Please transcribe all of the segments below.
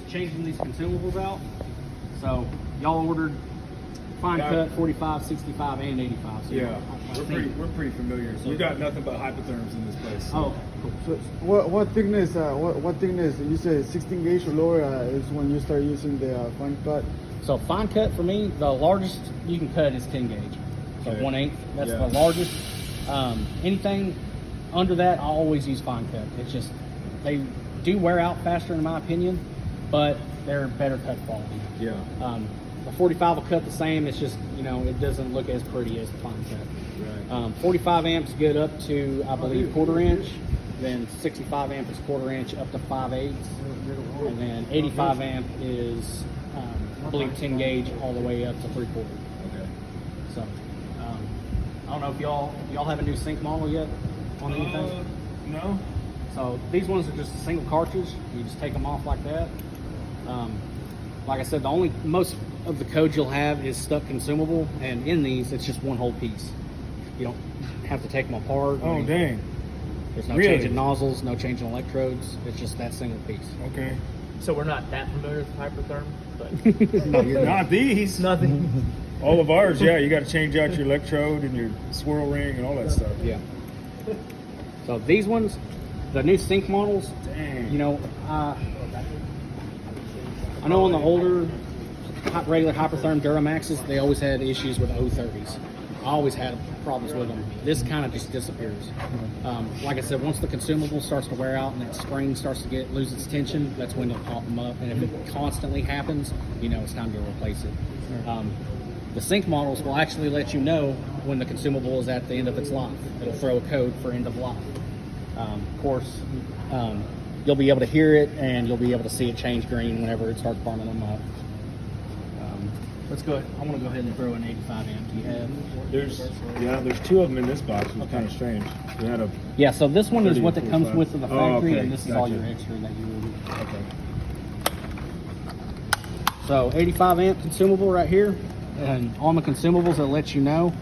changing these consumables out. So y'all ordered fine cut 45, 65, and 85. So yeah, we're pretty familiar. So we got nothing but hypotherms in this place. So. Oh, cool. So what thickness? What thickness? You said 16 gauge or lower is when you start using the fine cut. So fine cut for me, the largest you can cut is 10 gauge. So Okay. 1/8. That's the largest. Anything under that, I always use fine cut. It's just they do wear out faster, in my opinion, but they're better cut quality. Yeah. The 45 will cut the same. It's just, you know, it doesn't look as pretty as the fine cut. Right. 45 amps good up to, I believe, 1/4 inch. Then 65 amp is 1/4 inch up to 5/8. And then 85 amp is, I believe, 10 gauge all the way up to 3/4. Okay. So, I don't know if y'all have a new sync model yet on anything. No. So these ones are just a single cartridge. You just take them off like that. Like I said, most of the code you'll have is stuck consumable, and in these, it's just one whole piece. You don't have to take them apart. Oh, dang. There's no Really? changing nozzles, no changing electrodes. It's just that single piece. Okay. So we're not that familiar with hypertherm, but No, you're not. Not these. nothing. All of ours, yeah. You got to change out your electrode and your swirl ring and all that stuff. Yeah. So these ones, the new sync models, Dang. you know, I know on the older regular hypertherm Duramaxes, they always had issues with O30s. I always had problems with them. This kind of just disappears. Like I said, once the consumable starts to wear out and that spring starts to lose its tension, that's when they'll pop them up. And if it constantly happens, you know it's time to replace it. The sync models will actually let you know when the consumable is at the end of its life. It'll throw a code for end of life. Of course, you'll be able to hear it and you'll be able to see it change green whenever it starts burning them up. Let's go. I want to go ahead and throw an 85 amp. Do you have? There's two of them in this box. It's kind of strange. We had a Yeah. So this one is 30 what that comes 45. with in the Oh, factory, okay. and this is all Gotcha. your extra that you ordered. okay. So 85 amp consumable right here, and on the consumables it lets you know.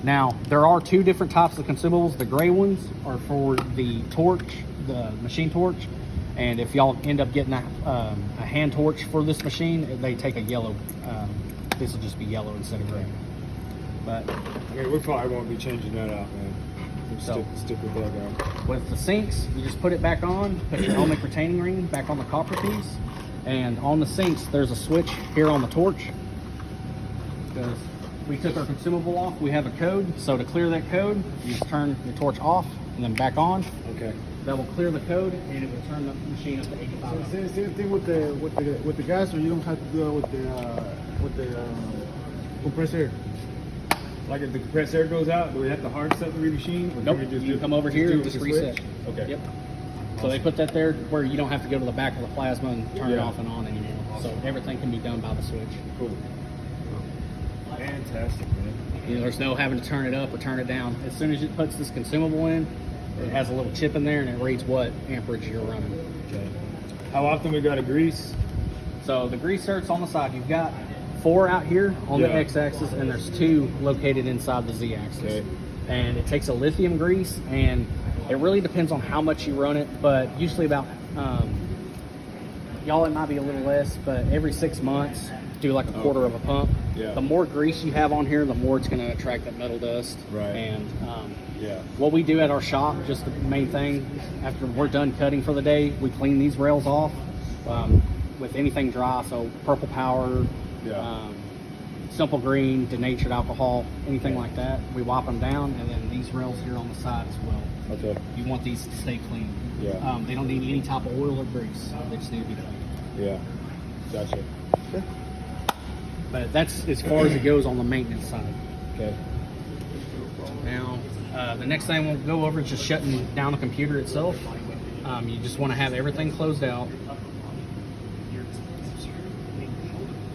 Now there are two different types of consumables. The gray ones are for the torch, the machine torch, and if y'all end up getting a hand torch for this machine, they take a yellow. This will just be yellow instead of gray. But Okay, we probably won't be changing that out, man. We'll So- stick with that guy. with the sinks, you just put it back on, put your ohmic retaining ring back on the copper piece, and on the sinks there's a switch here on the torch. Because we took our consumable off, we have a code. So to clear that code, you just turn the torch off and then back on. Okay. That will clear the code and it will turn the machine up to 85. Same thing with the gas, or you don't have to do it with the compressed air. Like if the compressed air goes out, do we have to hard set the machine? Or Nope, can we you come over here do and it just with the reset. switch? Okay. Yep. So they put that there where you don't have to go to the back of the plasma and turn it Yeah. off and on anymore. So everything can be done by the switch. Cool. Fantastic, man. You know, there's no having to turn it up or turn it down. As soon as it puts this consumable in, it has a little chip in there and it reads what amperage you're running. Okay. How often we got to grease? So the grease certs on the side, you've got 4 out here on the Yeah. x-axis and there's 2 located inside the z-axis. Okay. And it takes a lithium grease, and it really depends on how much you run it, but usually about, y'all it might be a little less, but every 6 months, do like a quarter of a pump. Yeah. The more grease you have on here, the more it's going to attract that metal dust. Right. And Yeah. what we do at our shop, just the main thing, after we're done cutting for the day, we clean these rails off with anything dry, so purple power, Yeah. simple green, denatured alcohol, anything like that. We wipe them down, and then these rails here on the side as well. Okay. You want these to stay clean. Yeah. They don't need any type of oil or grease. They just need to be clean. Yeah. Gotcha. But that's as far as it goes on the maintenance side. Okay. Now, the next thing we'll go over is just shutting down the computer itself. You just want to have everything closed out.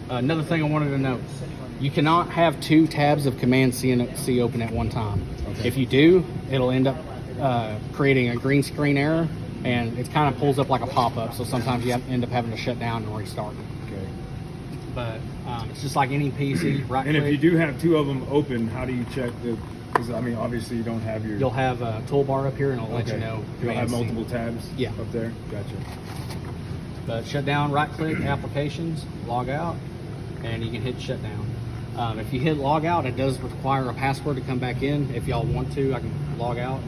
Another thing I wanted to note, you cannot have 2 tabs of Command C open at one time. Okay. If you do, it'll end up creating a green screen error, and it kind of pulls up like a pop-up, so sometimes you end up having to shut down and restart. Okay. But it's just like any PC, right And if click. you do have 2 of them open, how do you check the? Because I mean, obviously you don't have your. You'll have a toolbar up here, and it'll let you know. You'll have Command C. multiple tabs. Yeah. Up there. Gotcha. But shut down, right click, applications, log out, and you can hit shut down. If you hit log out, it does require a password to come back in. If y'all want to, I can log out.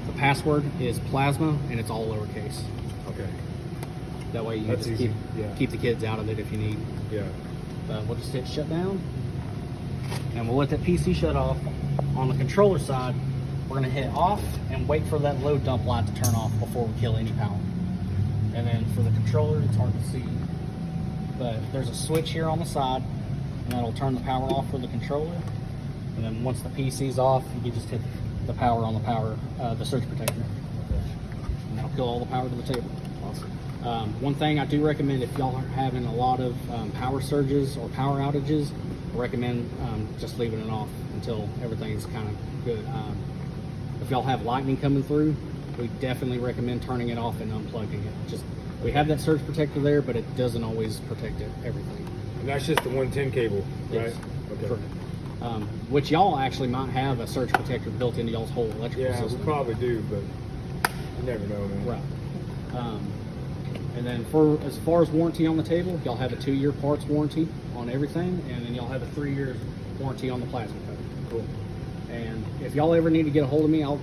The password is plasma, and it's all lowercase. Okay. That way you can That's just easy. Yeah. keep the kids out of it if you need. Yeah. We'll just hit shut down, and we'll let that PC shut off. On the controller side, we're going to hit off and wait for that load dump light to turn off before we kill any power. And then for the controller, it's hard to see, but there's a switch here on the side, and that'll turn the power off for the controller. And then once the PC's off, you can just hit the power on the surge protector, and that'll kill all the power to the table. Awesome. One thing I do recommend, if y'all are having a lot of power surges or power outages, I recommend just leaving it off until everything's kind of good. If y'all have lightning coming through, we definitely recommend turning it off and unplugging it. We have that surge protector there, but it doesn't always protect everything. And that's just the 110 cable, right? Yes. Okay. Correct. Which y'all actually might have a surge protector built into y'all's whole electrical Yeah, system. we probably do, but you never know, man. Right. And then as far as warranty on the table, y'all have a 2-year parts warranty on everything, and then y'all have a 3-year warranty on the plasma cover. Cool. And if y'all ever need to get a hold of me, I'll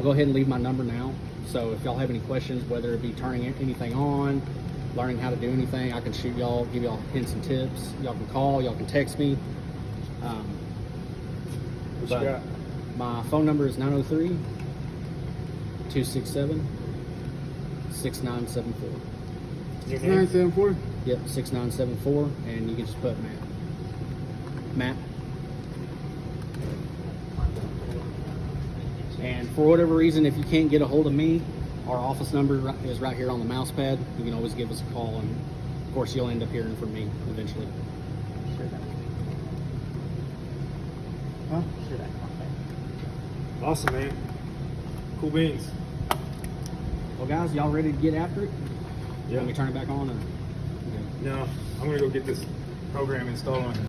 go ahead and leave my number now. So if y'all have any questions, whether it be turning anything on, learning how to do anything, I can shoot y'all, give y'all hints and tips. Y'all can call, y'all can text me. What you got? My phone number is 903-267-6974. Your name? 974. Yep, 6974, and you can just put Matt. And for whatever reason, if you can't get a hold of me, our office number is right here on the mouse pad. You can always give us a call, and of course, you'll end up hearing from me eventually. Huh? Awesome, man. Cool beans. Well, guys, y'all ready to get after it? Yeah. Let me turn it back on. Or? No, I'm gonna go get this program installed on